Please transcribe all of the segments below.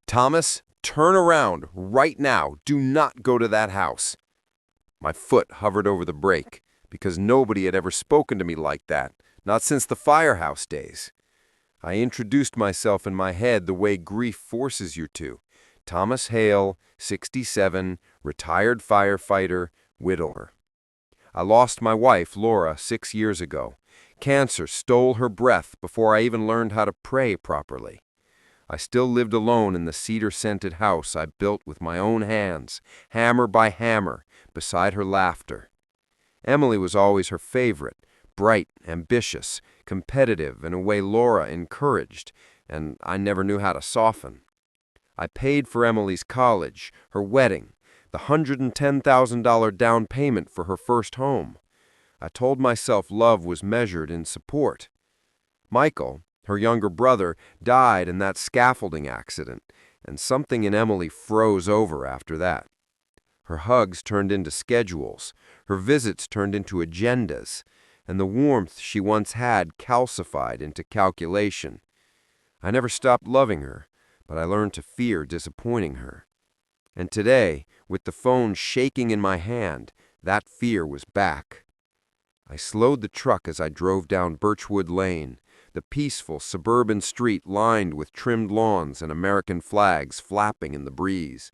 Thomas, turn around right now. Do not go to that house. My foot hovered over the brake, because nobody had ever spoken to me like that, not since the firehouse days. I introduced myself in my head the way grief forces you to. Thomas Hale, 67, retired firefighter, widower. I lost my wife, Laura, 6 years ago. Cancer stole her breath before I even learned how to pray properly. I still lived alone in the cedar-scented house I built with my own hands, hammer by hammer, beside her laughter. Emily was always her favorite, bright, ambitious, competitive in a way Laura encouraged, and I never knew how to soften. I paid for Emily's college, her wedding, the $110,000 down payment for her first home. I told myself love was measured in support. Michael, her younger brother, died in that scaffolding accident, and something in Emily froze over after that. Her hugs turned into schedules, her visits turned into agendas, and the warmth she once had calcified into calculation. I never stopped loving her, but I learned to fear disappointing her. And today, with the phone shaking in my hand, that fear was back. I slowed the truck as I drove down Birchwood Lane, the peaceful suburban street lined with trimmed lawns and American flags flapping in the breeze.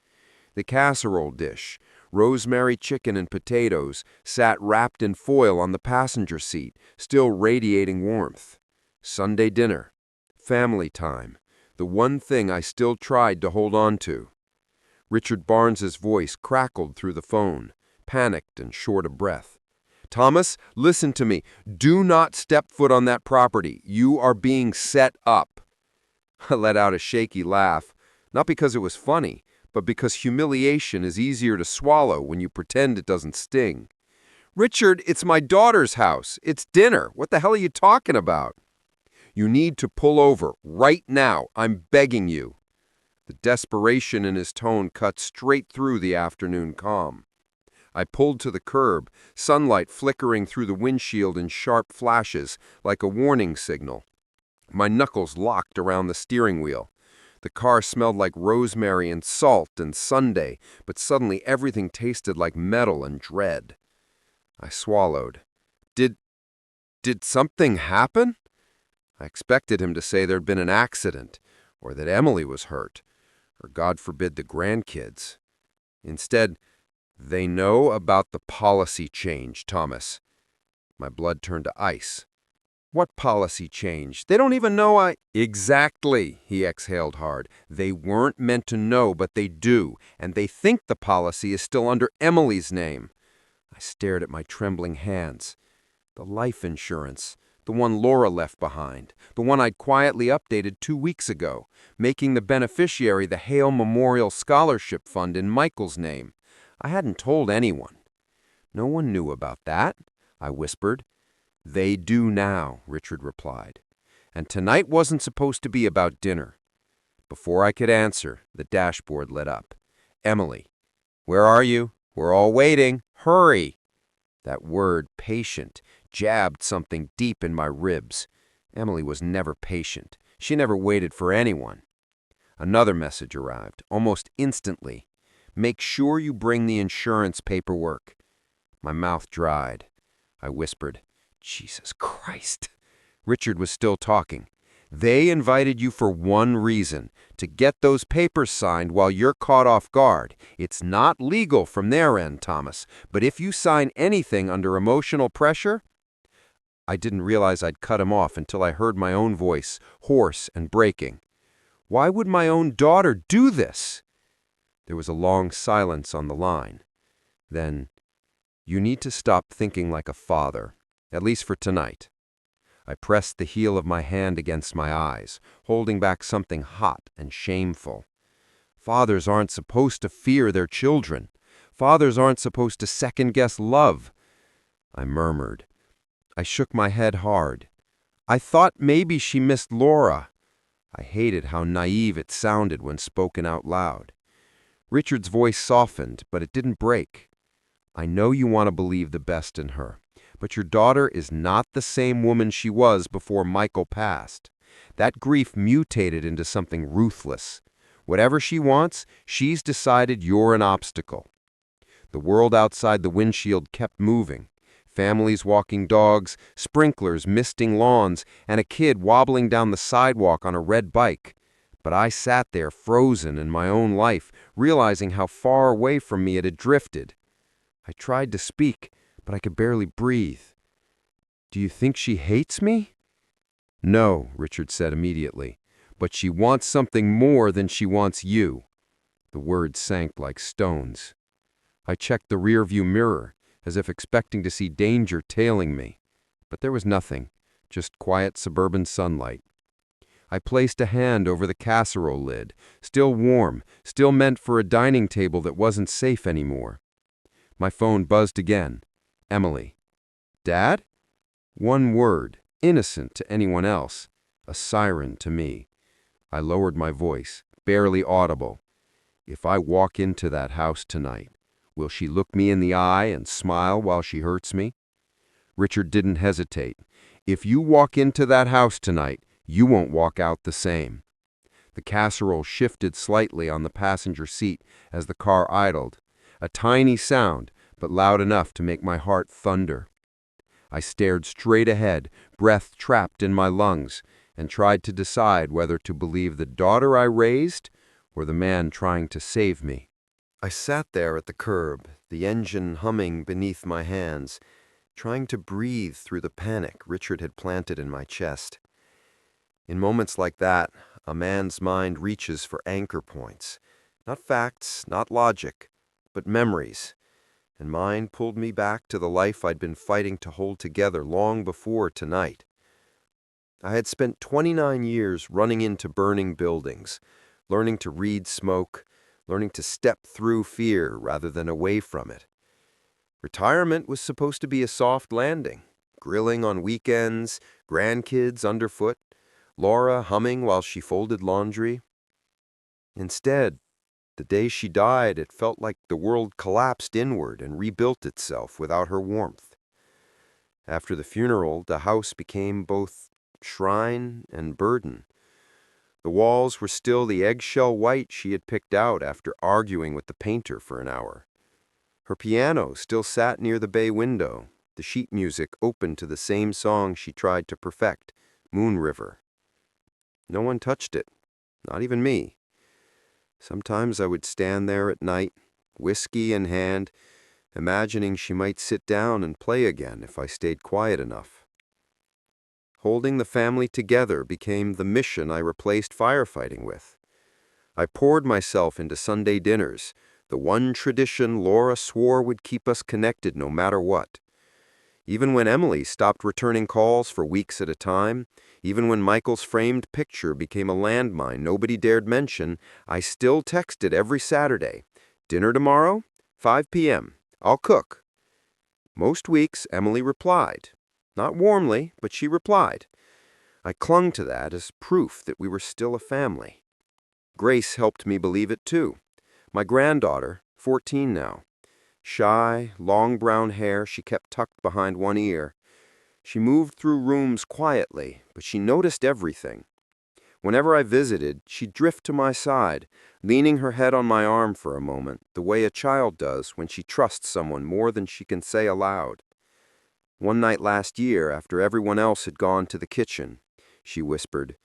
The casserole dish, rosemary chicken and potatoes, sat wrapped in foil on the passenger seat, still radiating warmth. Sunday dinner, family time, the one thing I still tried to hold on to. Richard Barnes's voice crackled through the phone, panicked and short of breath. Thomas, listen to me. Do not step foot on that property. You are being set up. I let out a shaky laugh, not because it was funny, but because humiliation is easier to swallow when you pretend it doesn't sting. Richard, it's my daughter's house. It's dinner. What the hell are you talking about? You need to pull over right now. I'm begging you. The desperation in his tone cut straight through the afternoon calm. I pulled to the curb, sunlight flickering through the windshield in sharp flashes, like a warning signal. My knuckles locked around the steering wheel. The car smelled like rosemary and salt and Sunday, but suddenly everything tasted like metal and dread. I swallowed. Did something happen? I expected him to say there'd been an accident, or that Emily was hurt, or God forbid the grandkids. Instead, they know about the policy change, Thomas. My blood turned to ice. What policy change? They don't even know I... Exactly, he exhaled hard. They weren't meant to know, but they do, and they think the policy is still under Emily's name. I stared at my trembling hands. The life insurance, the one Laura left behind, the one I'd quietly updated 2 weeks ago, making the beneficiary the Hale Memorial Scholarship Fund in Michael's name. I hadn't told anyone. No one knew about that, I whispered. They do now, Richard replied. And tonight wasn't supposed to be about dinner. Before I could answer, the dashboard lit up. Emily, where are you? We're all waiting. Hurry! That word, patient, jabbed something deep in my ribs. Emily was never patient. She never waited for anyone. Another message arrived, almost instantly. Make sure you bring the insurance paperwork. My mouth dried. I whispered, Jesus Christ. Richard was still talking. They invited you for one reason, to get those papers signed while you're caught off guard. It's not legal from their end, Thomas, but if you sign anything under emotional pressure... I didn't realize I'd cut him off until I heard my own voice, hoarse and breaking. Why would my own daughter do this? There was a long silence on the line. Then, you need to stop thinking like a father, at least for tonight. I pressed the heel of my hand against my eyes, holding back something hot and shameful. Fathers aren't supposed to fear their children. Fathers aren't supposed to second-guess love. I murmured. I shook my head hard. I thought maybe she missed Laura. I hated how naive it sounded when spoken out loud. Richard's voice softened, but it didn't break. I know you want to believe the best in her, but your daughter is not the same woman she was before Michael passed. That grief mutated into something ruthless. Whatever she wants, she's decided you're an obstacle. The world outside the windshield kept moving. Families walking dogs, sprinklers misting lawns, and a kid wobbling down the sidewalk on a red bike. But I sat there frozen in my own life, realizing how far away from me it had drifted. I tried to speak, but I could barely breathe. "Do you think she hates me?" "No," Richard said immediately. "But she wants something more than she wants you." The words sank like stones. I checked the rearview mirror, as if expecting to see danger tailing me. But there was nothing, just quiet suburban sunlight. I placed a hand over the casserole lid, still warm, still meant for a dining table that wasn't safe anymore. My phone buzzed again. Emily. "Dad?" One word, innocent to anyone else, a siren to me. I lowered my voice, barely audible. "If I walk into that house tonight, will she look me in the eye and smile while she hurts me?" Richard didn't hesitate. "If you walk into that house tonight, you won't walk out the same." The casserole shifted slightly on the passenger seat as the car idled. A tiny sound, but loud enough to make my heart thunder. I stared straight ahead, breath trapped in my lungs, and tried to decide whether to believe the daughter I raised or the man trying to save me. I sat there at the curb, the engine humming beneath my hands, trying to breathe through the panic Richard had planted in my chest. In moments like that, a man's mind reaches for anchor points. Not facts, not logic, but memories. And mine pulled me back to the life I'd been fighting to hold together long before tonight. I had spent 29 years running into burning buildings, learning to read smoke, learning to step through fear rather than away from it. Retirement was supposed to be a soft landing, grilling on weekends, grandkids underfoot, Laura humming while she folded laundry. Instead, the day she died, it felt like the world collapsed inward and rebuilt itself without her warmth. After the funeral, the house became both shrine and burden. The walls were still the eggshell white she had picked out after arguing with the painter for an hour. Her piano still sat near the bay window, the sheet music open to the same song she tried to perfect, Moon River. No one touched it, not even me. Sometimes I would stand there at night, whiskey in hand, imagining she might sit down and play again if I stayed quiet enough. Holding the family together became the mission I replaced firefighting with. I poured myself into Sunday dinners, the one tradition Laura swore would keep us connected no matter what. Even when Emily stopped returning calls for weeks at a time, even when Michael's framed picture became a landmine nobody dared mention, I still texted every Saturday, "Dinner tomorrow? 5 p.m. I'll cook." Most weeks, Emily replied. Not warmly, but she replied. I clung to that as proof that we were still a family. Grace helped me believe it too. My granddaughter, 14 now. Shy, long brown hair she kept tucked behind one ear. She moved through rooms quietly, but she noticed everything. Whenever I visited, she'd drift to my side, leaning her head on my arm for a moment, the way a child does when she trusts someone more than she can say aloud. One night last year, after everyone else had gone to the kitchen, she whispered,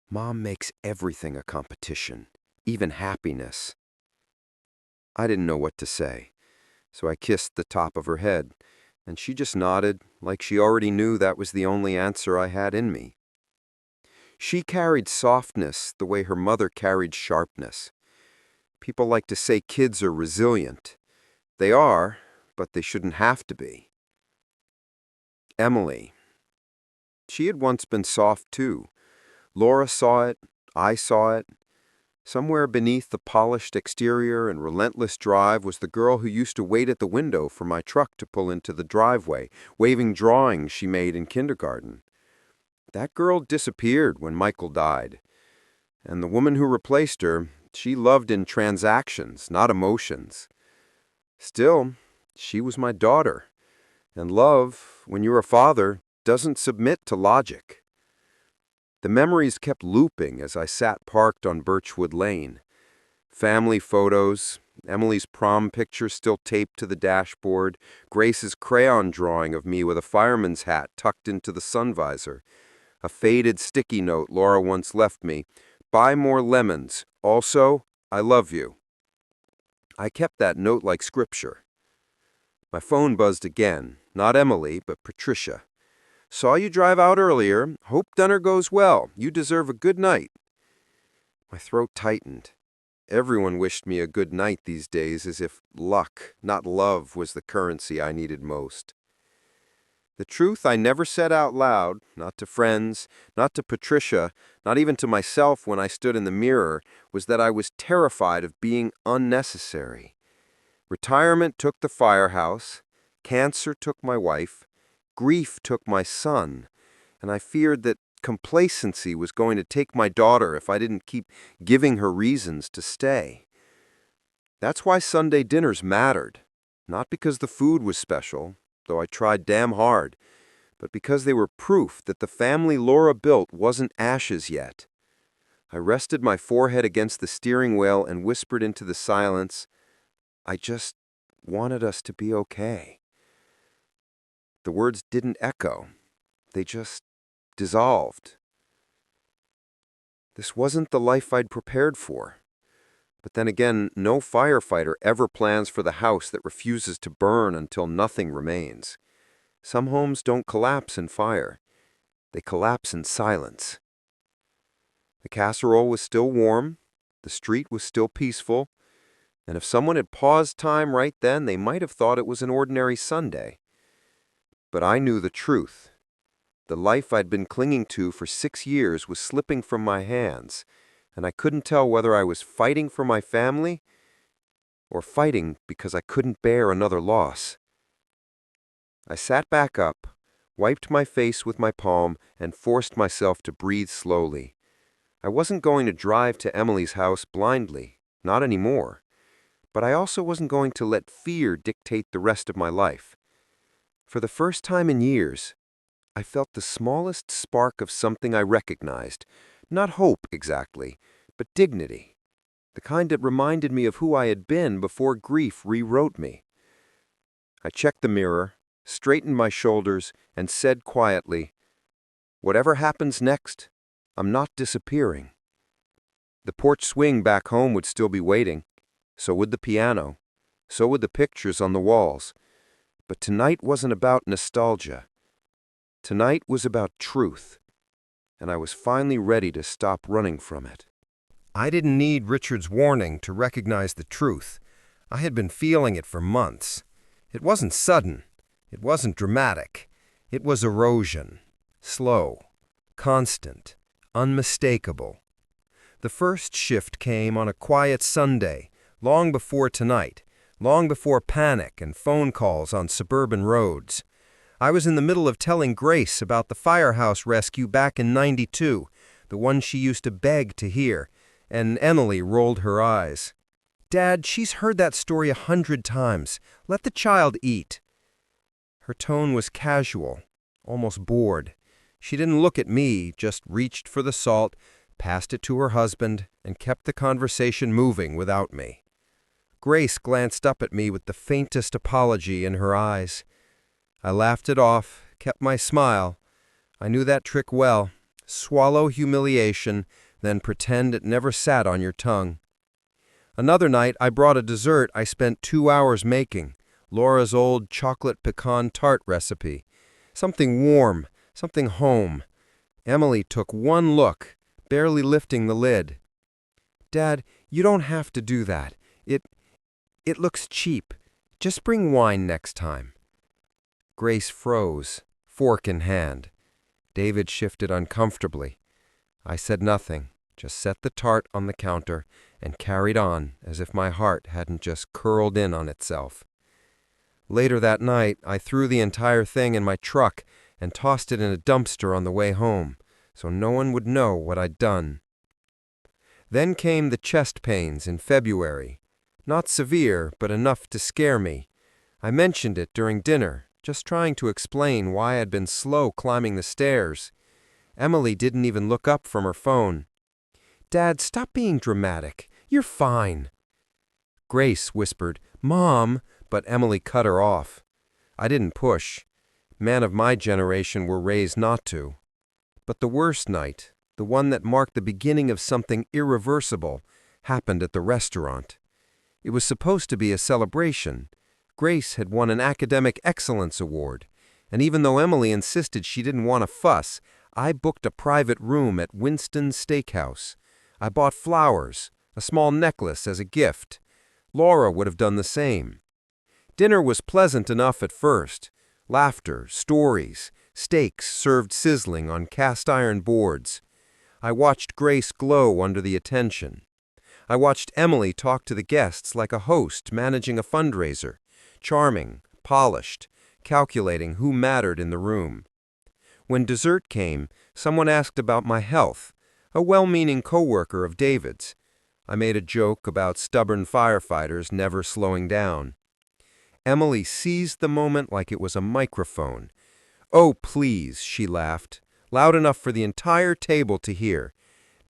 "Mom makes everything a competition, even happiness." I didn't know what to say, so I kissed the top of her head, and she just nodded like she already knew that was the only answer I had in me. She carried softness the way her mother carried sharpness. People like to say kids are resilient. They are, but they shouldn't have to be. Emily. She had once been soft too. Laura saw it, I saw it. Somewhere beneath the polished exterior and relentless drive was the girl who used to wait at the window for my truck to pull into the driveway, waving drawings she made in kindergarten. That girl disappeared when Michael died. And the woman who replaced her, she loved in transactions, not emotions. Still, she was my daughter. And love, when you're a father, doesn't submit to logic. The memories kept looping as I sat parked on Birchwood Lane. Family photos, Emily's prom picture still taped to the dashboard, Grace's crayon drawing of me with a fireman's hat tucked into the sun visor, a faded sticky note Laura once left me, "Buy more lemons. Also, I love you." I kept that note like scripture. My phone buzzed again, not Emily, but Patricia. "Saw you drive out earlier. Hope dinner goes well. You deserve a good night." My throat tightened. Everyone wished me a good night these days, as if luck, not love, was the currency I needed most. The truth I never said out loud, not to friends, not to Patricia, not even to myself when I stood in the mirror, was that I was terrified of being unnecessary. Retirement took the firehouse, cancer took my wife, grief took my son, and I feared that complacency was going to take my daughter if I didn't keep giving her reasons to stay. That's why Sunday dinners mattered, not because the food was special, though I tried damn hard, but because they were proof that the family Laura built wasn't ashes yet. I rested my forehead against the steering wheel and whispered into the silence, "I just wanted us to be okay." The words didn't echo. They just dissolved. This wasn't the life I'd prepared for. But then again, no firefighter ever plans for the house that refuses to burn until nothing remains. Some homes don't collapse in fire. They collapse in silence. The casserole was still warm. The street was still peaceful. And if someone had paused time right then, they might have thought it was an ordinary Sunday. But I knew the truth. The life I'd been clinging to for 6 years was slipping from my hands, and I couldn't tell whether I was fighting for my family or fighting because I couldn't bear another loss. I sat back up, wiped my face with my palm, and forced myself to breathe slowly. I wasn't going to drive to Emily's house blindly, not anymore. But I also wasn't going to let fear dictate the rest of my life. For the first time in years, I felt the smallest spark of something I recognized, not hope exactly, but dignity, the kind that reminded me of who I had been before grief rewrote me. I checked the mirror, straightened my shoulders, and said quietly, "Whatever happens next, I'm not disappearing." The porch swing back home would still be waiting, so would the piano, so would the pictures on the walls. But tonight wasn't about nostalgia. Tonight was about truth, and I was finally ready to stop running from it. I didn't need Richard's warning to recognize the truth. I had been feeling it for months. It wasn't sudden. It wasn't dramatic. It was erosion. Slow, constant, unmistakable. The first shift came on a quiet Sunday, long before tonight, long before panic and phone calls on suburban roads. I was in the middle of telling Grace about the firehouse rescue back in '92, the one she used to beg to hear, and Emily rolled her eyes. "Dad, she's heard that story 100 times. Let the child eat." Her tone was casual, almost bored. She didn't look at me, just reached for the salt, passed it to her husband, and kept the conversation moving without me. Grace glanced up at me with the faintest apology in her eyes. I laughed it off, kept my smile. I knew that trick well. Swallow humiliation, then pretend it never sat on your tongue. Another night, I brought a dessert I spent 2 hours making, Laura's old chocolate pecan tart recipe. Something warm, something home. Emily took one look, barely lifting the lid. "Dad, you don't have to do that. It looks cheap. Just bring wine next time." Grace froze, fork in hand. David shifted uncomfortably. I said nothing, just set the tart on the counter and carried on as if my heart hadn't just curled in on itself. Later that night, I threw the entire thing in my truck and tossed it in a dumpster on the way home, so no one would know what I'd done. Then came the chest pains in February. Not severe, but enough to scare me. I mentioned it during dinner, just trying to explain why I'd been slow climbing the stairs. Emily didn't even look up from her phone. "Dad, stop being dramatic. You're fine." Grace whispered, "Mom," but Emily cut her off. I didn't push. Men of my generation were raised not to. But the worst night, the one that marked the beginning of something irreversible, happened at the restaurant. It was supposed to be a celebration. Grace had won an academic excellence award, and even though Emily insisted she didn't want a fuss, I booked a private room at Winston's Steakhouse. I bought flowers, a small necklace as a gift. Laura would have done the same. Dinner was pleasant enough at first. Laughter, stories, steaks served sizzling on cast-iron boards. I watched Grace glow under the attention. I watched Emily talk to the guests like a host managing a fundraiser, charming, polished, calculating who mattered in the room. When dessert came, someone asked about my health, a well-meaning coworker of David's. I made a joke about stubborn firefighters never slowing down. Emily seized the moment like it was a microphone. "Oh, please," she laughed, loud enough for the entire table to hear.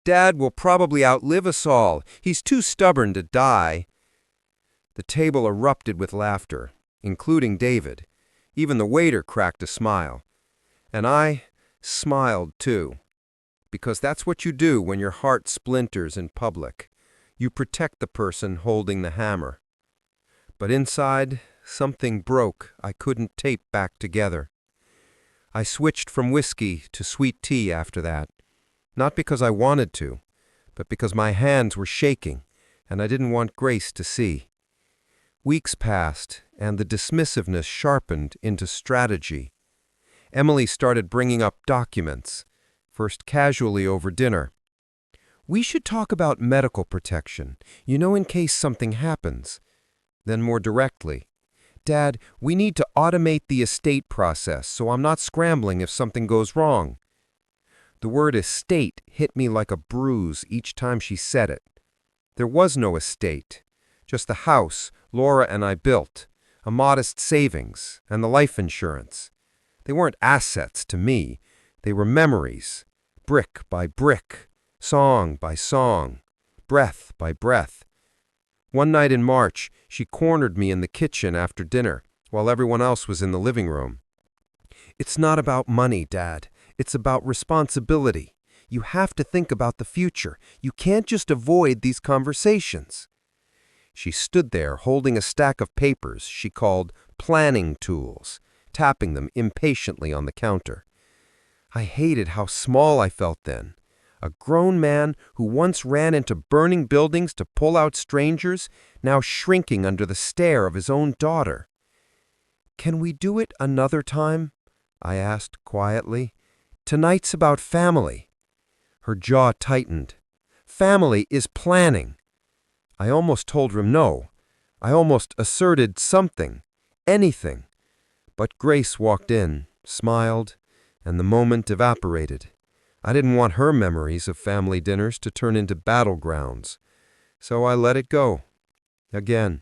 "Dad will probably outlive us all. He's too stubborn to die." The table erupted with laughter, including David. Even the waiter cracked a smile. And I smiled too. Because that's what you do when your heart splinters in public. You protect the person holding the hammer. But inside, something broke I couldn't tape back together. I switched from whiskey to sweet tea after that. Not because I wanted to, but because my hands were shaking, and I didn't want Grace to see. Weeks passed, and the dismissiveness sharpened into strategy. Emily started bringing up documents, first casually over dinner. "We should talk about medical protection, in case something happens." Then more directly, "Dad, we need to automate the estate process so I'm not scrambling if something goes wrong." The word estate hit me like a bruise each time she said it. There was no estate, just the house Laura and I built, a modest savings, and the life insurance. They weren't assets to me. They were memories, brick by brick, song by song, breath by breath. One night in March, she cornered me in the kitchen after dinner, while everyone else was in the living room. "It's not about money, Dad. It's about responsibility. You have to think about the future. You can't just avoid these conversations." She stood there holding a stack of papers she called planning tools, tapping them impatiently on the counter. I hated how small I felt then. A grown man who once ran into burning buildings to pull out strangers, now shrinking under the stare of his own daughter. "Can we do it another time?" I asked quietly. "Tonight's about family." Her jaw tightened. "Family is planning." I almost told him no. I almost asserted something, anything. But Grace walked in, smiled, and the moment evaporated. I didn't want her memories of family dinners to turn into battlegrounds, so I let it go. Again.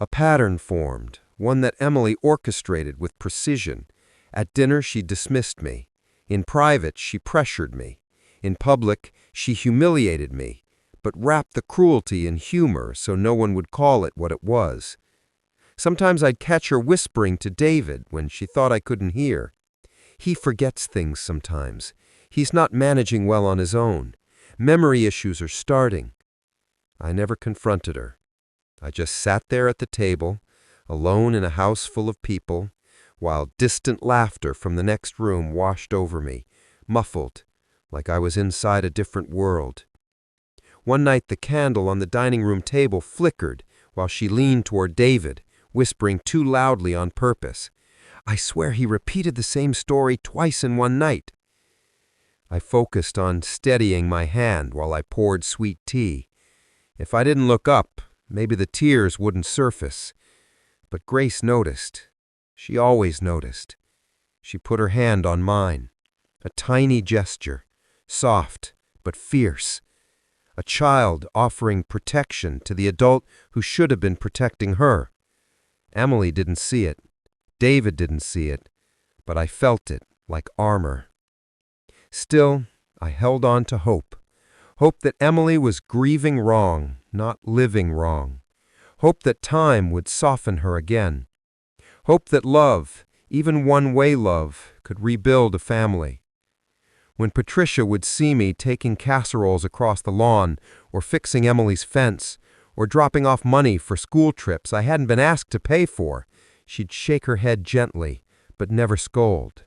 A pattern formed, one that Emily orchestrated with precision. At dinner, she dismissed me. In private, she pressured me. In public, she humiliated me, but wrapped the cruelty in humor so no one would call it what it was. Sometimes I'd catch her whispering to David when she thought I couldn't hear. He forgets things sometimes. He's not managing well on his own. Memory issues are starting. I never confronted her. I just sat there at the table, alone in a house full of people, while distant laughter from the next room washed over me, muffled, like I was inside a different world. One night the candle on the dining room table flickered while she leaned toward David, whispering too loudly on purpose. "I swear he repeated the same story twice in one night." I focused on steadying my hand while I poured sweet tea. If I didn't look up, maybe the tears wouldn't surface. But Grace noticed. She always noticed. She put her hand on mine. A tiny gesture, soft but fierce. A child offering protection to the adult who should have been protecting her. Emily didn't see it. David didn't see it. But I felt it like armor. Still, I held on to hope. Hope that Emily was grieving wrong, not living wrong. Hope that time would soften her again. Hope that love, even one-way love, could rebuild a family. When Patricia would see me taking casseroles across the lawn, or fixing Emily's fence, or dropping off money for school trips I hadn't been asked to pay for, she'd shake her head gently, but never scold.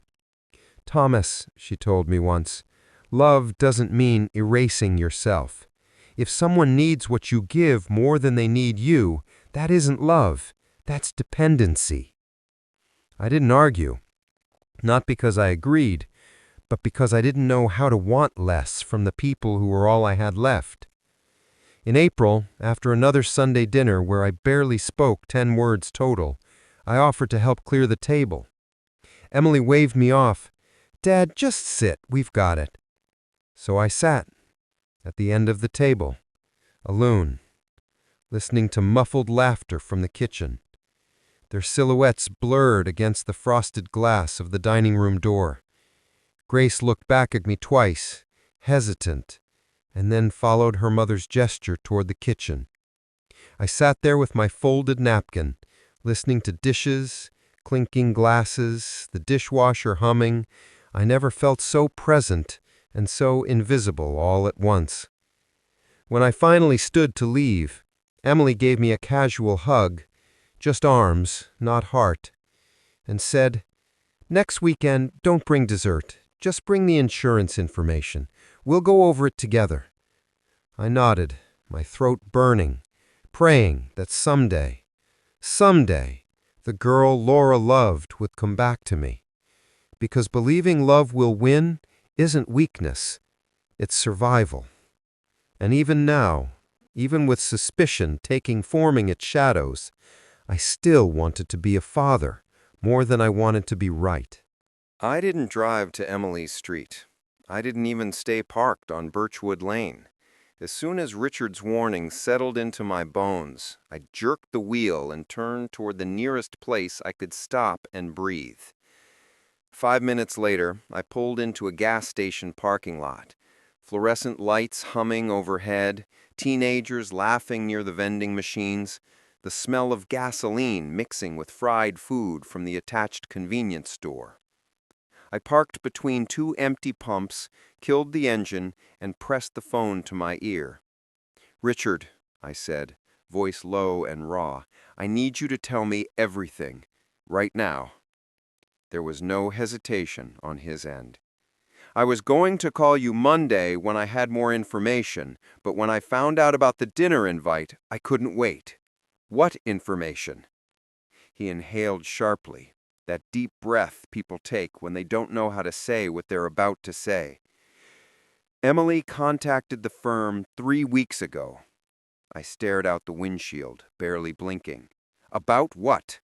"Thomas," she told me once, "love doesn't mean erasing yourself. If someone needs what you give more than they need you, that isn't love, that's dependency." I didn't argue, not because I agreed, but because I didn't know how to want less from the people who were all I had left. In April, after another Sunday dinner where I barely spoke 10 words total, I offered to help clear the table. Emily waved me off. "Dad, just sit, we've got it." So I sat, at the end of the table, alone, listening to muffled laughter from the kitchen, their silhouettes blurred against the frosted glass of the dining room door. Grace looked back at me twice, hesitant, and then followed her mother's gesture toward the kitchen. I sat there with my folded napkin, listening to dishes, clinking glasses, the dishwasher humming. I never felt so present and so invisible all at once. When I finally stood to leave, Emily gave me a casual hug, just arms, not heart, and said, "Next weekend, don't bring dessert. Just bring the insurance information. We'll go over it together." I nodded, my throat burning, praying that someday, the girl Laura loved would come back to me. Because believing love will win isn't weakness, it's survival. And even now, even with suspicion forming its shadows, I still wanted to be a father more than I wanted to be right. I didn't drive to Emily's street. I didn't even stay parked on Birchwood Lane. As soon as Richard's warning settled into my bones, I jerked the wheel and turned toward the nearest place I could stop and breathe. 5 minutes later, I pulled into a gas station parking lot. Fluorescent lights humming overhead, teenagers laughing near the vending machines, the smell of gasoline mixing with fried food from the attached convenience store. I parked between 2 empty pumps, killed the engine, and pressed the phone to my ear. "Richard," I said, voice low and raw, "I need you to tell me everything, right now." There was no hesitation on his end. "I was going to call you Monday when I had more information, but when I found out about the dinner invite, I couldn't wait." "What information?" He inhaled sharply, that deep breath people take when they don't know how to say what they're about to say. "Emily contacted the firm 3 weeks ago." I stared out the windshield, barely blinking. "About what?"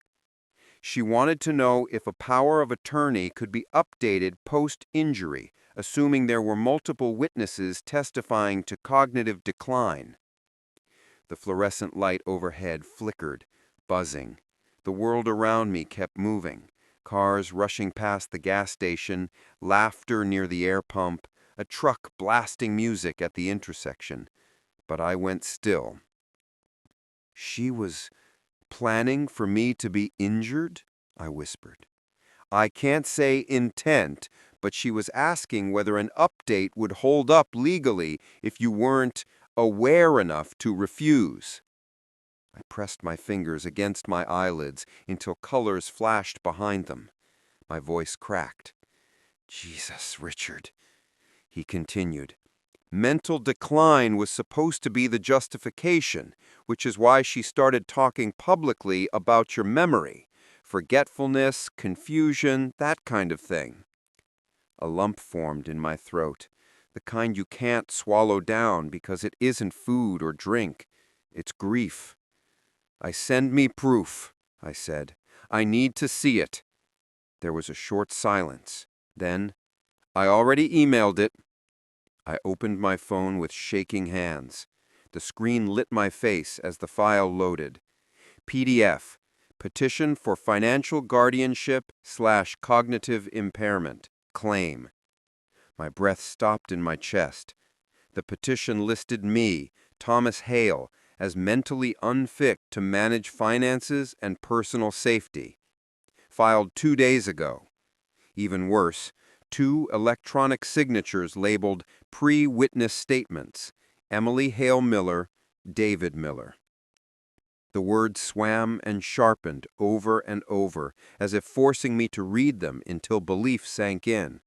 "She wanted to know if a power of attorney could be updated post-injury, assuming there were multiple witnesses testifying to cognitive decline." The fluorescent light overhead flickered, buzzing. The world around me kept moving. Cars rushing past the gas station, laughter near the air pump, a truck blasting music at the intersection. But I went still. "She was planning for me to be injured?" I whispered. "I can't say intent, but she was asking whether an update would hold up legally if you weren't aware enough to refuse." I pressed my fingers against my eyelids until colors flashed behind them. My voice cracked. "Jesus, Richard," he continued. "Mental decline was supposed to be the justification, which is why she started talking publicly about your memory. Forgetfulness, confusion, that kind of thing." A lump formed in my throat, the kind you can't swallow down because it isn't food or drink. It's grief. "Send me proof," I said. "I need to see it." There was a short silence. Then, "I already emailed it." I opened my phone with shaking hands. The screen lit my face as the file loaded. PDF, Petition for Financial Guardianship / Cognitive Impairment, Claim. My breath stopped in my chest. The petition listed me, Thomas Hale, as mentally unfit to manage finances and personal safety. Filed 2 days ago. Even worse, 2 electronic signatures labeled pre-witness statements, Emily Hale Miller, David Miller. The words swam and sharpened over and over, as if forcing me to read them until belief sank in.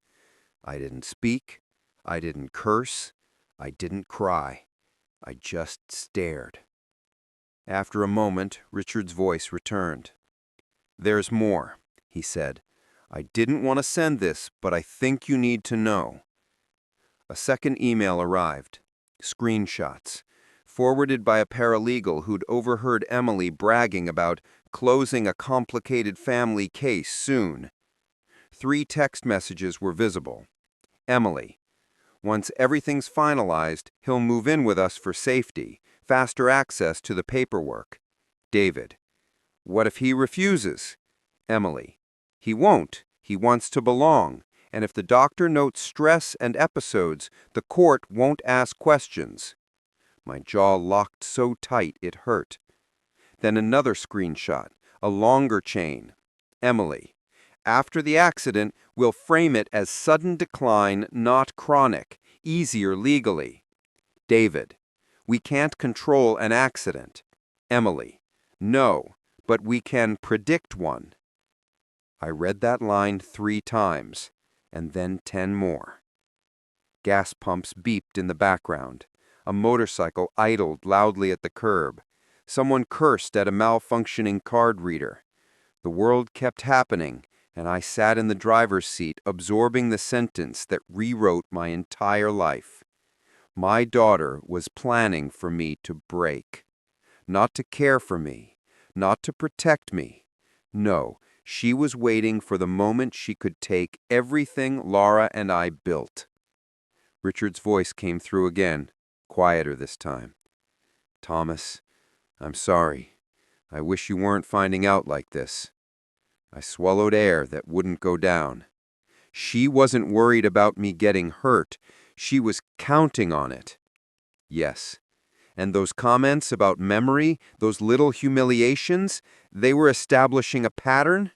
I didn't speak, I didn't curse, I didn't cry. I just stared. After a moment, Richard's voice returned. "There's more," he said. "I didn't want to send this, but I think you need to know." A second email arrived. Screenshots. Forwarded by a paralegal who'd overheard Emily bragging about closing a complicated family case soon. 3 text messages were visible. Emily: "Once everything's finalized, he'll move in with us for safety, faster access to the paperwork." David: "What if he refuses?" Emily: "He won't. He wants to belong. And if the doctor notes stress and episodes, the court won't ask questions." My jaw locked so tight it hurt. Then another screenshot, a longer chain. Emily: "After the accident, we'll frame it as sudden decline, not chronic, easier legally." David: "We can't control an accident." Emily: "No, but we can predict one." I read that line 3 times, and then 10 more. Gas pumps beeped in the background. A motorcycle idled loudly at the curb. Someone cursed at a malfunctioning card reader. The world kept happening, and I sat in the driver's seat absorbing the sentence that rewrote my entire life. My daughter was planning for me to break. Not to care for me, not to protect me. No, she was waiting for the moment she could take everything Laura and I built. Richard's voice came through again, quieter this time. "Thomas, I'm sorry. I wish you weren't finding out like this." I swallowed air that wouldn't go down. She wasn't worried about me getting hurt. She was counting on it. Yes. And those comments about memory, those little humiliations, they were establishing a pattern?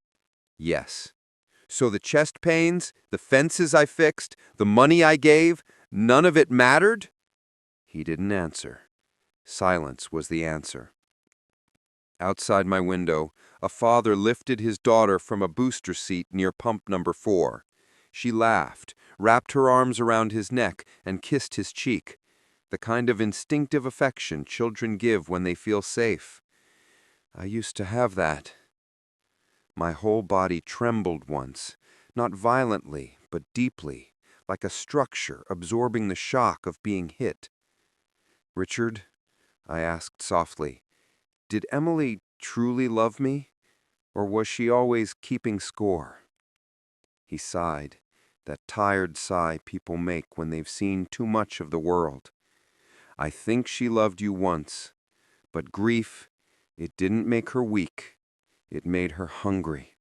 Yes. So the chest pains, the fences I fixed, the money I gave, none of it mattered? He didn't answer. Silence was the answer. Outside my window, a father lifted his daughter from a booster seat near pump number 4. She laughed, wrapped her arms around his neck, and kissed his cheek. The kind of instinctive affection children give when they feel safe. I used to have that. My whole body trembled once, not violently, but deeply, like a structure absorbing the shock of being hit. "Richard," I asked softly, "did Emily truly love me, or was she always keeping score?" He sighed, that tired sigh people make when they've seen too much of the world. "I think she loved you once, but grief, it didn't make her weak. It made her hungry.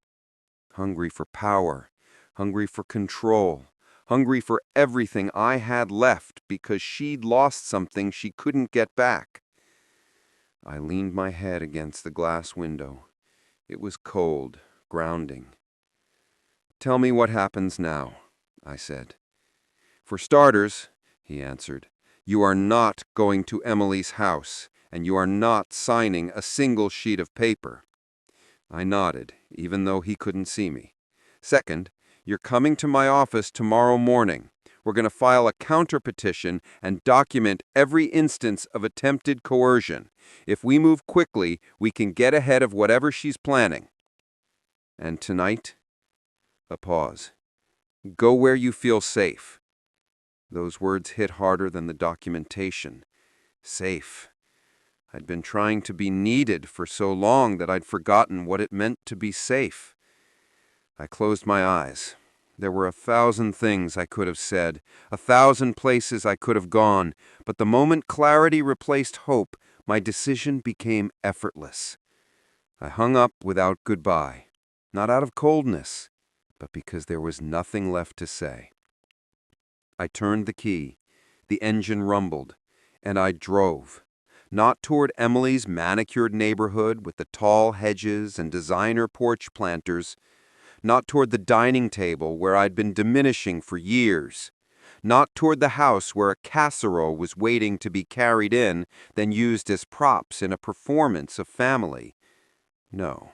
Hungry for power, hungry for control, hungry for everything I had left because she'd lost something she couldn't get back." I leaned my head against the glass window. It was cold, grounding. "Tell me what happens now," I said. "For starters," he answered, "you are not going to Emily's house, and you are not signing a single sheet of paper." I nodded, even though he couldn't see me. "Second, you're coming to my office tomorrow morning. We're going to file a counter-petition and document every instance of attempted coercion. If we move quickly, we can get ahead of whatever she's planning. And tonight?" A pause. "Go where you feel safe." Those words hit harder than the documentation. Safe. I'd been trying to be needed for so long that I'd forgotten what it meant to be safe. I closed my eyes. There were 1,000 things I could have said, 1,000 places I could have gone, but the moment clarity replaced hope, my decision became effortless. I hung up without goodbye, not out of coldness, but because there was nothing left to say. I turned the key. The engine rumbled, and I drove. Not toward Emily's manicured neighborhood with the tall hedges and designer porch planters. Not toward the dining table where I'd been diminishing for years. Not toward the house where a casserole was waiting to be carried in, then used as props in a performance of family. No,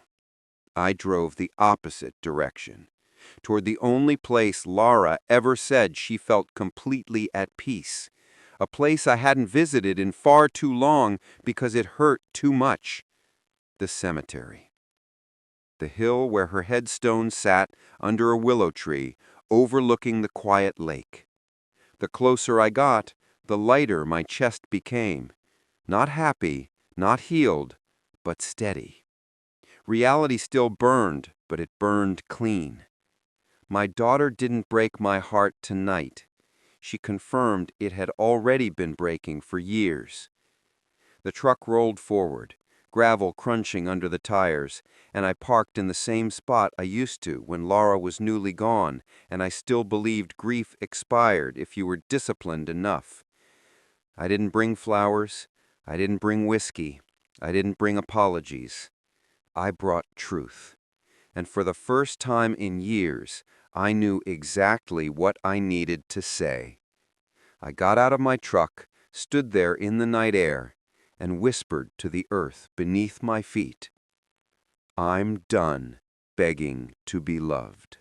I drove the opposite direction, toward the only place Laura ever said she felt completely at peace, a place I hadn't visited in far too long because it hurt too much. The cemetery. The hill where her headstone sat under a willow tree, overlooking the quiet lake. The closer I got, the lighter my chest became. Not happy, not healed, but steady. Reality still burned, but it burned clean. My daughter didn't break my heart tonight. She confirmed it had already been breaking for years. The truck rolled forward, gravel crunching under the tires, and I parked in the same spot I used to when Laura was newly gone, and I still believed grief expired if you were disciplined enough. I didn't bring flowers. I didn't bring whiskey. I didn't bring apologies. I brought truth. And for the first time in years, I knew exactly what I needed to say. I got out of my truck, stood there in the night air, and whispered to the earth beneath my feet, "I'm done begging to be loved."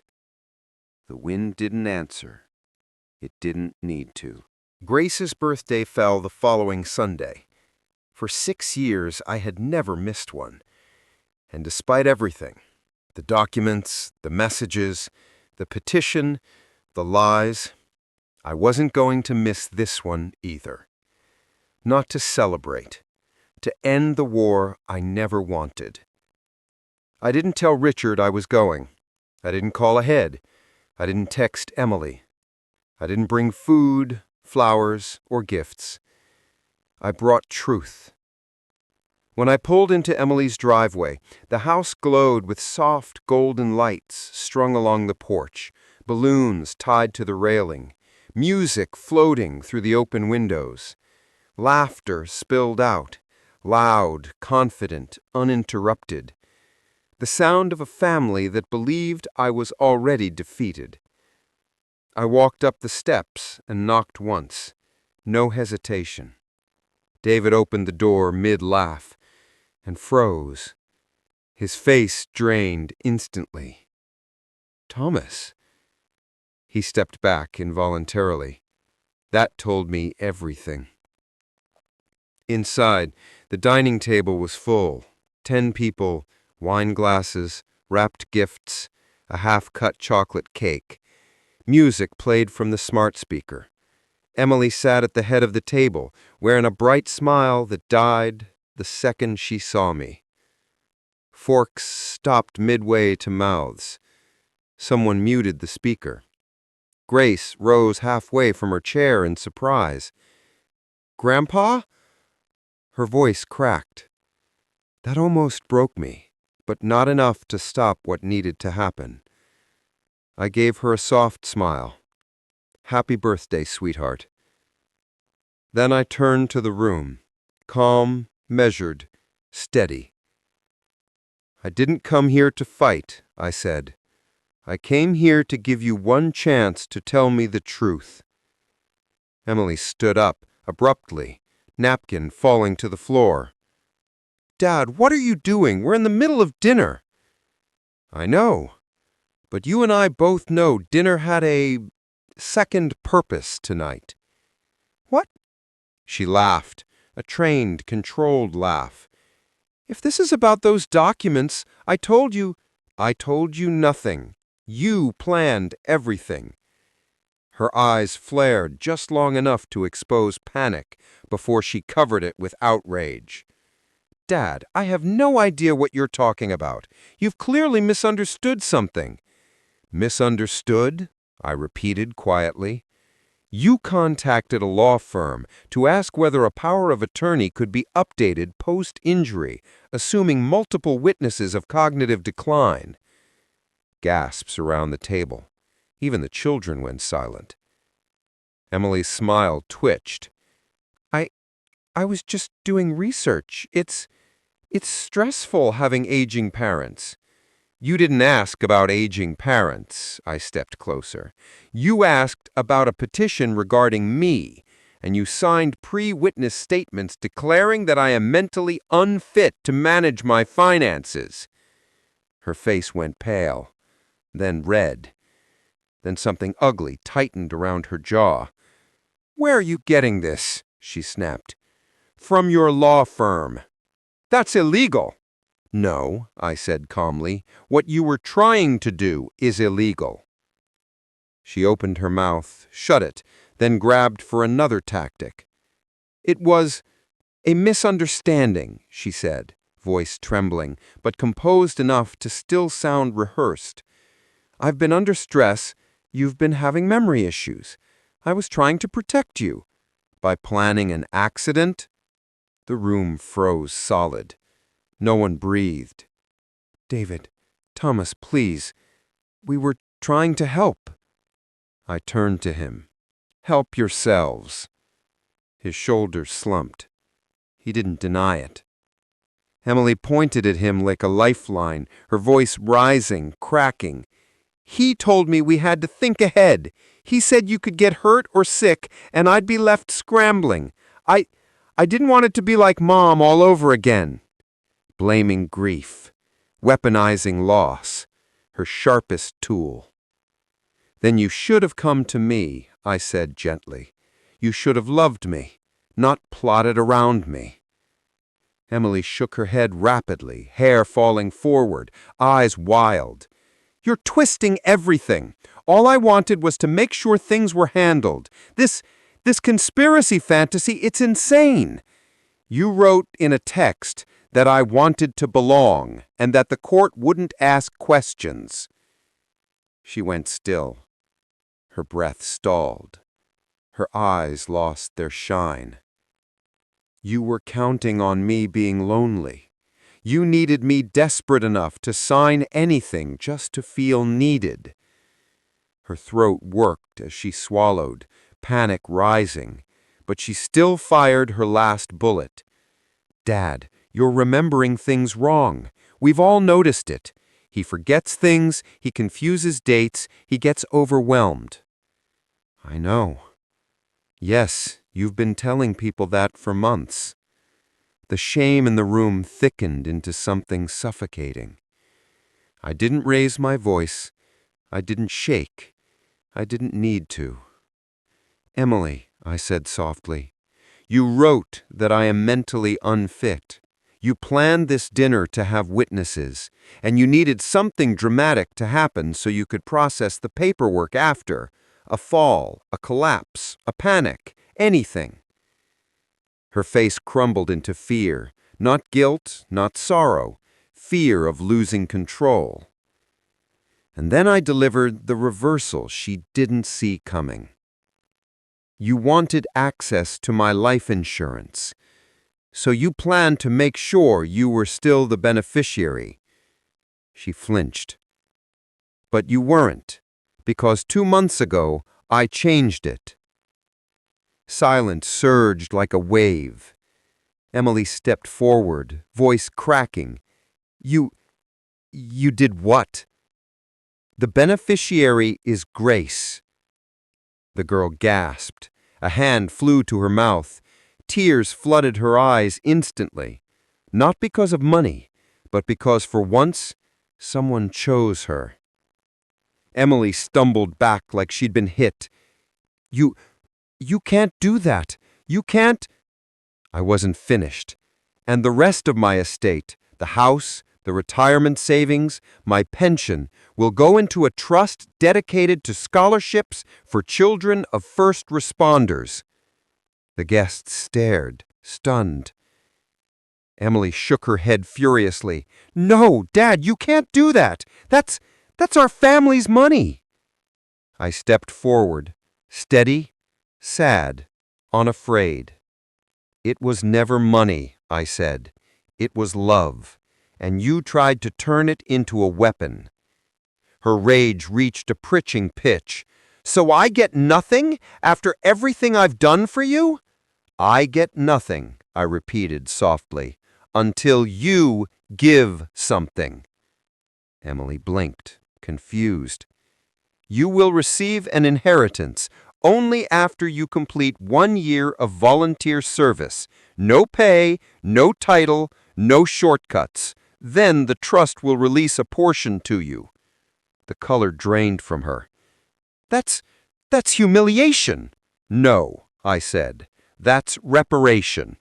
The wind didn't answer. It didn't need to. Grace's birthday fell the following Sunday. For 6 years, I had never missed one. And despite everything, the documents, the messages, the petition, the lies, I wasn't going to miss this one either. Not to celebrate, to end the war I never wanted. I didn't tell Richard I was going. I didn't call ahead. I didn't text Emily. I didn't bring food, flowers, or gifts. I brought truth. When I pulled into Emily's driveway, the house glowed with soft golden lights strung along the porch, balloons tied to the railing, music floating through the open windows. Laughter spilled out, loud, confident, uninterrupted. The sound of a family that believed I was already defeated. I walked up the steps and knocked once. No hesitation. David opened the door mid-laugh and froze. His face drained instantly. "Thomas." He stepped back involuntarily. That told me everything. Inside, the dining table was full. 10 people, wine glasses, wrapped gifts, a half-cut chocolate cake. Music played from the smart speaker. Emily sat at the head of the table, wearing a bright smile that died the second she saw me. Forks stopped midway to mouths. Someone muted the speaker. Grace rose halfway from her chair in surprise. "Grandpa?" Her voice cracked. That almost broke me, but not enough to stop what needed to happen. I gave her a soft smile. "Happy birthday, sweetheart." Then I turned to the room, calm, measured, steady. "I didn't come here to fight," I said. "I came here to give you one chance to tell me the truth." Emily stood up, abruptly, napkin falling to the floor. "Dad, what are you doing? We're in the middle of dinner." "I know. But you and I both know dinner had a second purpose tonight." "What?" She laughed, a trained, controlled laugh. "If this is about those documents, I told you—" "I told you nothing. You planned everything." Her eyes flared just long enough to expose panic before she covered it with outrage. "Dad, I have no idea what you're talking about. You've clearly misunderstood something." "Misunderstood?" I repeated quietly. "You contacted a law firm to ask whether a power of attorney could be updated post-injury, assuming multiple witnesses of cognitive decline." Gasps around the table. Even the children went silent. Emily's smile twitched. I I was just doing research. It's stressful having aging parents. You didn't ask about aging parents, I stepped closer. You asked about a petition regarding me, and you signed pre-witness statements declaring that I am mentally unfit to manage my finances. Her face went pale, then red. Then something ugly tightened around her jaw. "Where are you getting this?" she snapped. "From your law firm. That's illegal." "No," I said calmly. "What you were trying to do is illegal." She opened her mouth, shut it, then grabbed for another tactic. "It was a misunderstanding," she said, voice trembling, but composed enough to still sound rehearsed. "I've been under stress. You've been having memory issues. I was trying to protect you." "By planning an accident?" The room froze solid. No one breathed. "David, Thomas, please. We were trying to help." I turned to him. "Help yourselves." His shoulders slumped. He didn't deny it. Emily pointed at him like a lifeline, her voice rising, cracking. "He told me we had to think ahead. He said you could get hurt or sick, and I'd be left scrambling. I didn't want it to be like Mom all over again." Blaming grief, weaponizing loss, her sharpest tool. "Then you should have come to me," I said gently. "You should have loved me, not plotted around me." Emily shook her head rapidly, hair falling forward, eyes wild. "You're twisting everything. All I wanted was to make sure things were handled. This conspiracy fantasy, it's insane. You wrote in a text that I wanted to belong and that the court wouldn't ask questions." She went still. Her breath stalled. Her eyes lost their shine. "You were counting on me being lonely. You needed me desperate enough to sign anything just to feel needed." Her throat worked as she swallowed, panic rising, but she still fired her last bullet. "Dad, you're remembering things wrong. We've all noticed it. He forgets things, he confuses dates, he gets overwhelmed." "I know. Yes, you've been telling people that for months." The shame in the room thickened into something suffocating. I didn't raise my voice. I didn't shake. I didn't need to. "Emily," I said softly, "you wrote that I am mentally unfit. You planned this dinner to have witnesses, and you needed something dramatic to happen so you could process the paperwork after. A fall, a collapse, a panic, anything." Her face crumbled into fear, not guilt, not sorrow, fear of losing control. And then I delivered the reversal she didn't see coming. "You wanted access to my life insurance, so you planned to make sure you were still the beneficiary." She flinched. "But you weren't, because 2 months ago I changed it." Silence surged like a wave. Emily stepped forward, voice cracking. You did what?" "The beneficiary is Grace." The girl gasped. A hand flew to her mouth. Tears flooded her eyes instantly. Not because of money, but because for once, someone chose her. Emily stumbled back like she'd been hit. You can't do that. You can't." I wasn't finished. "And the rest of my estate, the house, the retirement savings, my pension, will go into a trust dedicated to scholarships for children of first responders." The guests stared, stunned. Emily shook her head furiously. "No, Dad, you can't do that. That's our family's money." I stepped forward, steady, sad, unafraid. "It was never money," I said. "It was love, and you tried to turn it into a weapon." Her rage reached a pitching pitch. So I get nothing after everything I've done for you? I get nothing, I repeated softly, until you give something. Emily blinked, confused. You will receive an inheritance only after you complete 1 year of volunteer service. No pay, no title, no shortcuts. Then the trust will release a portion to you. The color drained from her. That's humiliation. No, I said. That's reparation.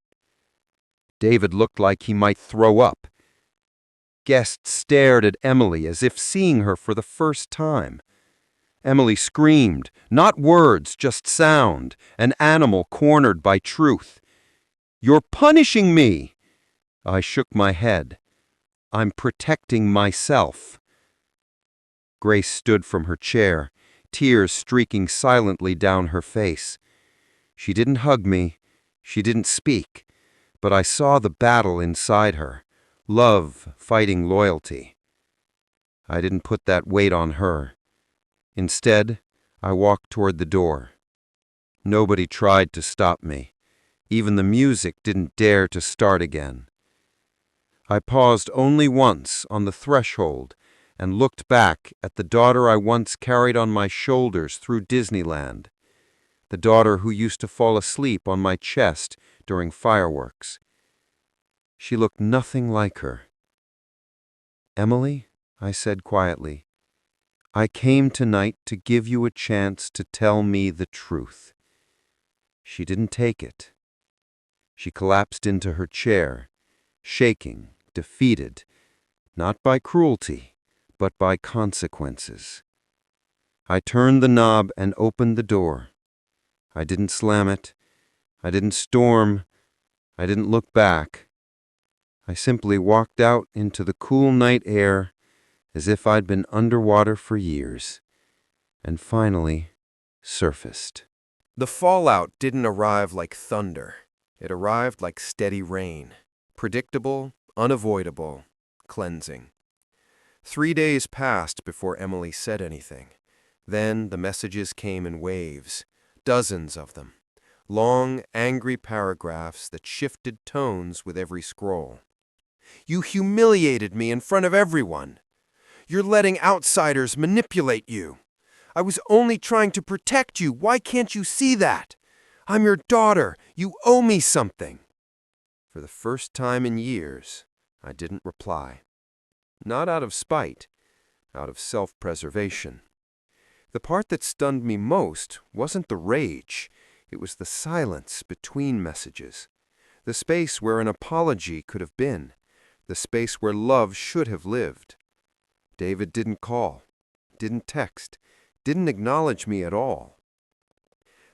David looked like he might throw up. Guests stared at Emily as if seeing her for the first time. Emily screamed, not words, just sound, an animal cornered by truth. You're punishing me! I shook my head. I'm protecting myself. Grace stood from her chair, tears streaking silently down her face. She didn't hug me, she didn't speak, but I saw the battle inside her, love fighting loyalty. I didn't put that weight on her. Instead, I walked toward the door. Nobody tried to stop me. Even the music didn't dare to start again. I paused only once on the threshold and looked back at the daughter I once carried on my shoulders through Disneyland, the daughter who used to fall asleep on my chest during fireworks. She looked nothing like her. Emily, I said quietly, I came tonight to give you a chance to tell me the truth. She didn't take it. She collapsed into her chair, shaking, defeated, not by cruelty, but by consequences. I turned the knob and opened the door. I didn't slam it. I didn't storm. I didn't look back. I simply walked out into the cool night air as if I'd been underwater for years, and finally surfaced. The fallout didn't arrive like thunder. It arrived like steady rain. Predictable, unavoidable, cleansing. 3 days passed before Emily said anything. Then the messages came in waves, dozens of them. Long, angry paragraphs that shifted tones with every scroll. You humiliated me in front of everyone. You're letting outsiders manipulate you. I was only trying to protect you. Why can't you see that? I'm your daughter. You owe me something. For the first time in years, I didn't reply. Not out of spite, out of self-preservation. The part that stunned me most wasn't the rage. It was the silence between messages. The space where an apology could have been. The space where love should have lived. David didn't call, didn't text, didn't acknowledge me at all.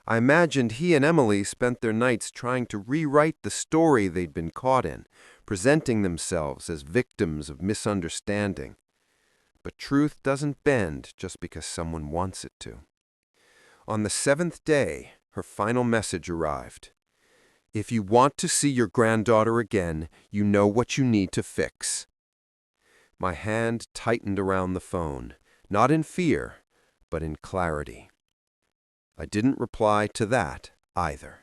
I imagined he and Emily spent their nights trying to rewrite the story they'd been caught in, presenting themselves as victims of misunderstanding. But truth doesn't bend just because someone wants it to. On the 7th day, her final message arrived. If you want to see your granddaughter again, you know what you need to fix. My hand tightened around the phone, not in fear, but in clarity. I didn't reply to that either,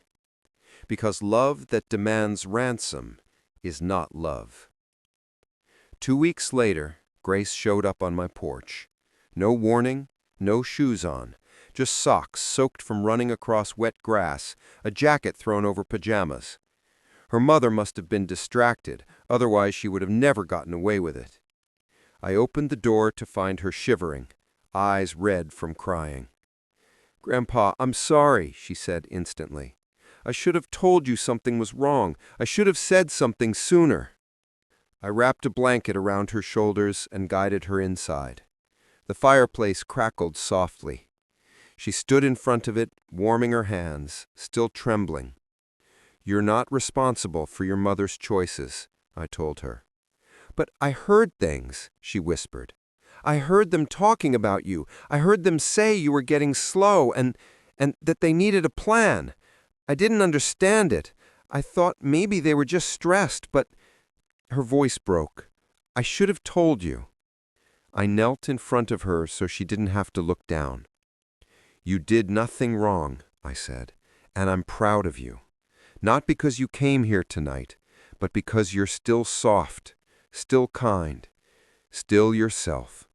because love that demands ransom is not love. 2 weeks later, Grace showed up on my porch. No warning, no shoes on, just socks soaked from running across wet grass, a jacket thrown over pajamas. Her mother must have been distracted, otherwise she would have never gotten away with it. I opened the door to find her shivering, eyes red from crying. "Grandpa, I'm sorry," she said instantly. "I should have told you something was wrong. I should have said something sooner." I wrapped a blanket around her shoulders and guided her inside. The fireplace crackled softly. She stood in front of it, warming her hands, still trembling. "You're not responsible for your mother's choices," I told her. "But I heard things," she whispered. "I heard them talking about you. I heard them say you were getting slow and that they needed a plan. I didn't understand it. I thought maybe they were just stressed, but—" Her voice broke. "I should have told you." I knelt in front of her so she didn't have to look down. You did nothing wrong, I said, and I'm proud of you. Not because you came here tonight, but because you're still soft, still kind, still yourself.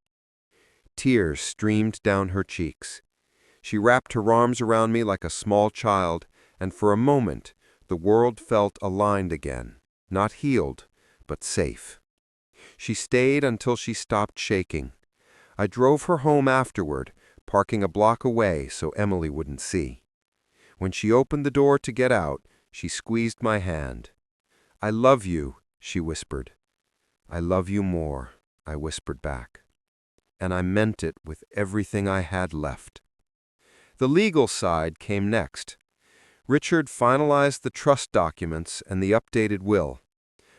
Tears streamed down her cheeks. She wrapped her arms around me like a small child, and for a moment the world felt aligned again, not healed, but safe. She stayed until she stopped shaking. I drove her home afterward, parking a block away so Emily wouldn't see. When she opened the door to get out, she squeezed my hand. "I love you," she whispered. "I love you more," I whispered back. And I meant it with everything I had left. The legal side came next. Richard finalized the trust documents and the updated will.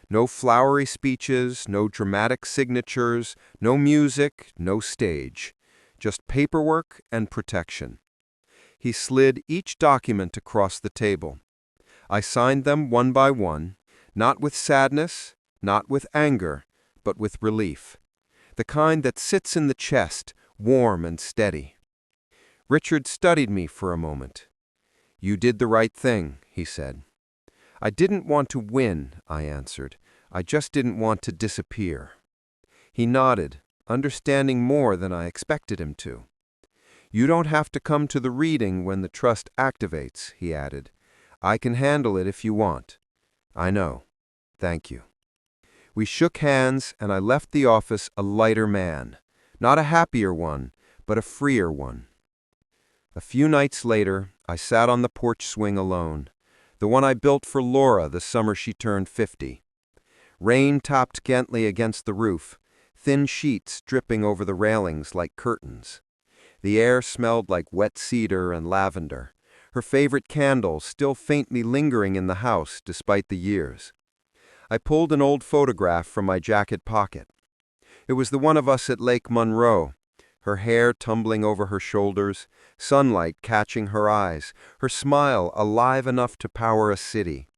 No flowery speeches, no dramatic signatures, no music, no stage. Just paperwork and protection. He slid each document across the table. I signed them one by one, not with sadness, not with anger, but with relief. The kind that sits in the chest, warm and steady. Richard studied me for a moment. "You did the right thing," he said. "I didn't want to win," I answered. "I just didn't want to disappear." He nodded, understanding more than I expected him to. "You don't have to come to the reading when the trust activates," he added. "I can handle it if you want." "I know. Thank you." We shook hands, and I left the office a lighter man. Not a happier one, but a freer one. A few nights later, I sat on the porch swing alone, the one I built for Laura the summer she turned 50. Rain tapped gently against the roof, thin sheets dripping over the railings like curtains. The air smelled like wet cedar and lavender, her favorite candle still faintly lingering in the house despite the years. I pulled an old photograph from my jacket pocket. It was the one of us at Lake Monroe, her hair tumbling over her shoulders, sunlight catching her eyes, her smile alive enough to power a city.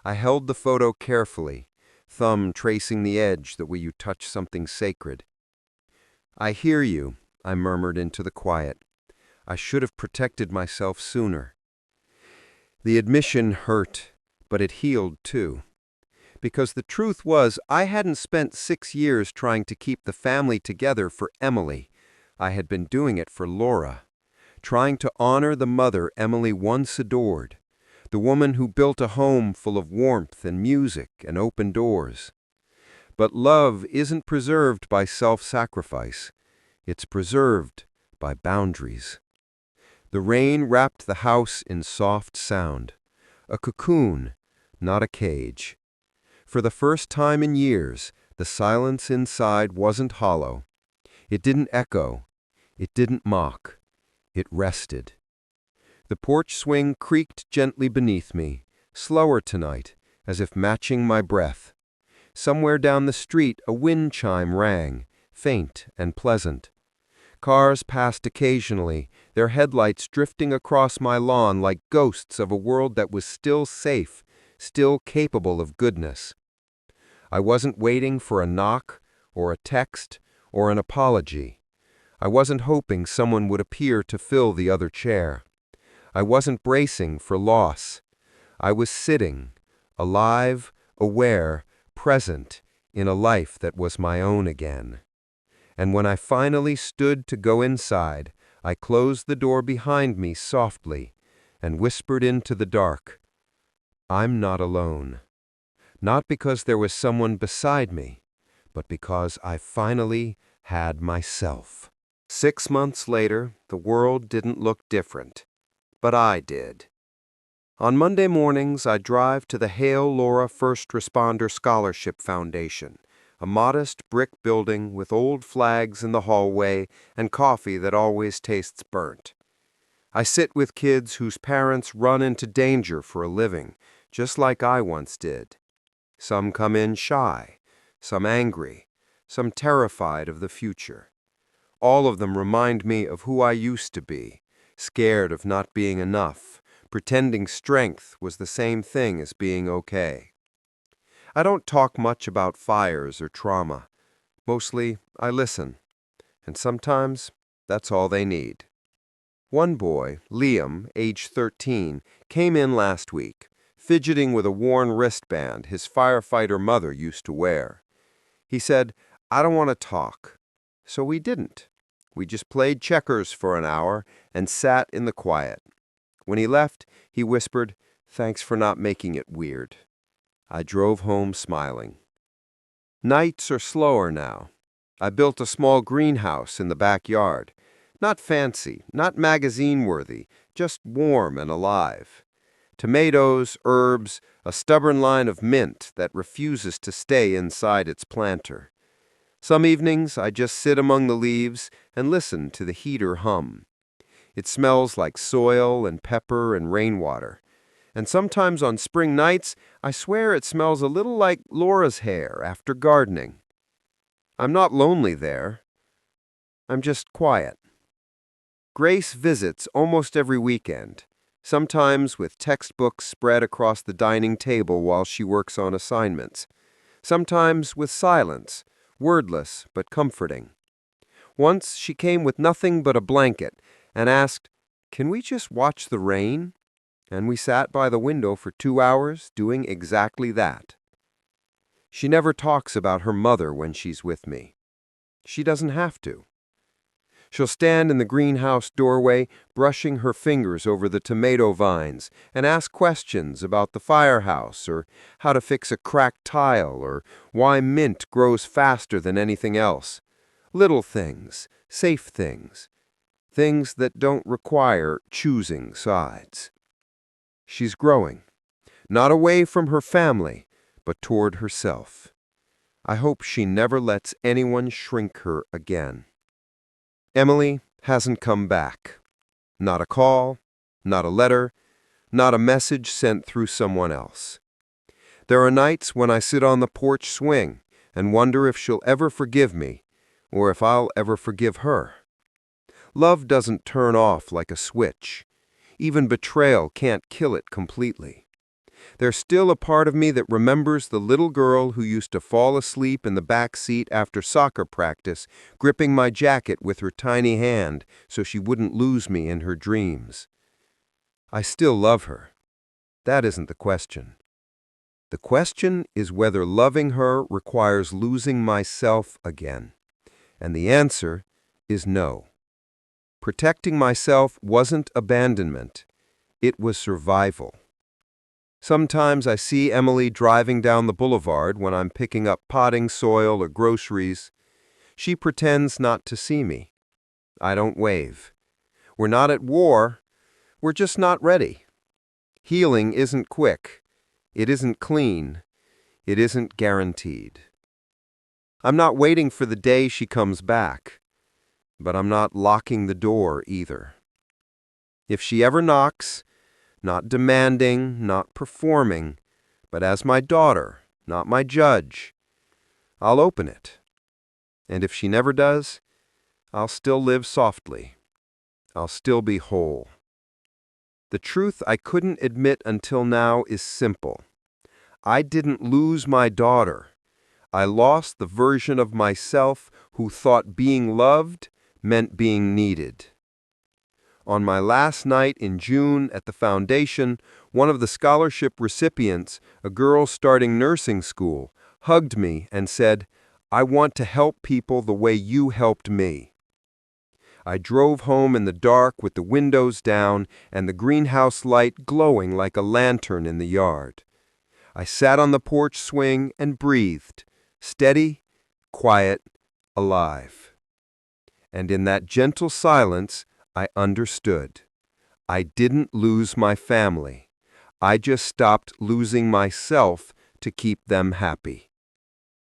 I held the photo carefully, thumb tracing the edge the way you touch something sacred. "I hear you," I murmured into the quiet. "I should have protected myself sooner." The admission hurt, but it healed too. Because the truth was, I hadn't spent 6 years trying to keep the family together for Emily. I had been doing it for Laura, trying to honor the mother Emily once adored, the woman who built a home full of warmth and music and open doors. But love isn't preserved by self-sacrifice. It's preserved by boundaries. The rain wrapped the house in soft sound, a cocoon, not a cage. For the first time in years, the silence inside wasn't hollow. It didn't echo. It didn't mock. It rested. The porch swing creaked gently beneath me, slower tonight, as if matching my breath. Somewhere down the street a wind chime rang, faint and pleasant. Cars passed occasionally, their headlights drifting across my lawn like ghosts of a world that was still safe, still capable of goodness. I wasn't waiting for a knock, or a text, or an apology. I wasn't hoping someone would appear to fill the other chair. I wasn't bracing for loss. I was sitting, alive, aware, present, in a life that was my own again. And when I finally stood to go inside, I closed the door behind me softly and whispered into the dark, "I'm not alone." Not because there was someone beside me, but because I finally had myself. 6 months later, the world didn't look different, but I did. On Monday mornings, I drive to the Hale Laura First Responder Scholarship Foundation, a modest brick building with old flags in the hallway and coffee that always tastes burnt. I sit with kids whose parents run into danger for a living, just like I once did. Some come in shy, some angry, some terrified of the future. All of them remind me of who I used to be, scared of not being enough, pretending strength was the same thing as being okay. I don't talk much about fires or trauma. Mostly, I listen. And sometimes, that's all they need. One boy, Liam, age 13, came in last week, fidgeting with a worn wristband his firefighter mother used to wear. He said, "I don't want to talk." So we didn't. We just played checkers for an hour and sat in the quiet. When he left, he whispered, "Thanks for not making it weird." I drove home smiling. Nights are slower now. I built a small greenhouse in the backyard. Not fancy, not magazine-worthy, just warm and alive. Tomatoes, herbs, a stubborn line of mint that refuses to stay inside its planter. Some evenings I just sit among the leaves and listen to the heater hum. It smells like soil and pepper and rainwater. And sometimes on spring nights, I swear it smells a little like Laura's hair after gardening. I'm not lonely there. I'm just quiet. Grace visits almost every weekend, sometimes with textbooks spread across the dining table while she works on assignments, sometimes with silence, wordless but comforting. Once she came with nothing but a blanket and asked, "Can we just watch the rain?" And we sat by the window for 2 hours doing exactly that. She never talks about her mother when she's with me. She doesn't have to. She'll stand in the greenhouse doorway, brushing her fingers over the tomato vines, and ask questions about the firehouse, or how to fix a cracked tile, or why mint grows faster than anything else. Little things, safe things, things that don't require choosing sides. She's growing, not away from her family, but toward herself. I hope she never lets anyone shrink her again. Emily hasn't come back. Not a call, not a letter, not a message sent through someone else. There are nights when I sit on the porch swing and wonder if she'll ever forgive me, or if I'll ever forgive her. Love doesn't turn off like a switch. Even betrayal can't kill it completely. There's still a part of me that remembers the little girl who used to fall asleep in the back seat after soccer practice, gripping my jacket with her tiny hand so she wouldn't lose me in her dreams. I still love her. That isn't the question. The question is whether loving her requires losing myself again. And the answer is no. Protecting myself wasn't abandonment. It was survival. Sometimes I see Emily driving down the boulevard when I'm picking up potting soil or groceries. She pretends not to see me. I don't wave. We're not at war. We're just not ready. Healing isn't quick. It isn't clean. It isn't guaranteed. I'm not waiting for the day she comes back. But I'm not locking the door either. If she ever knocks, not demanding, not performing, but as my daughter, not my judge, I'll open it. And if she never does, I'll still live softly. I'll still be whole. The truth I couldn't admit until now is simple. I didn't lose my daughter. I lost the version of myself who thought being loved meant being needed. On my last night in June at the foundation, one of the scholarship recipients, a girl starting nursing school, hugged me and said, "I want to help people the way you helped me." I drove home in the dark with the windows down and the greenhouse light glowing like a lantern in the yard. I sat on the porch swing and breathed, steady, quiet, alive. And in that gentle silence, I understood. I didn't lose my family. I just stopped losing myself to keep them happy.